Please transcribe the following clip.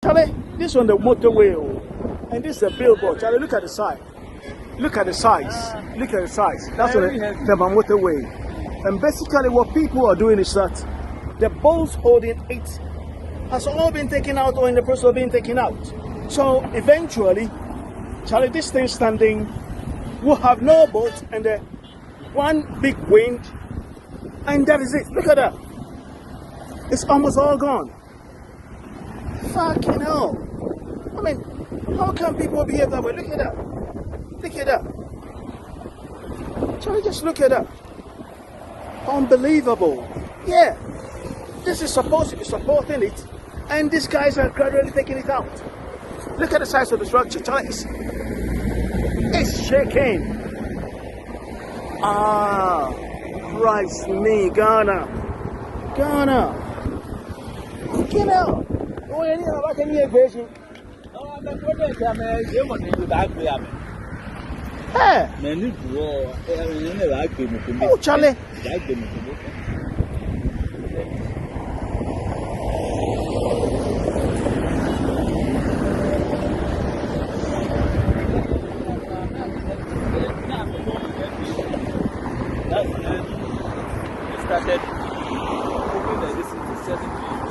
Charlie, this on the motorway, and this is a billboard. Charlie, look at the side. Look at the size. Look at the size. That's on the Tema motorway. And basically, what people are doing is that the bolts holding it has all been taken out or in the process of being taken out. So eventually, Charlie, this thing standing will have no bolt and one big wind, and that is it. Look at that. It's almost all gone. Fucking hell. I mean, how can people behave that way? Look at that. Look at that. Charlie, just look at that. Unbelievable. Yeah. This is supposed to be supporting it, and these guys are gradually taking it out. Look at the size of the structure. Charlie, it's shaking. Ah, Christ me, Ghana. Get out. Oh, you need to back in your version. Hey. Oh, Charlie. Started hoping that this is the 70.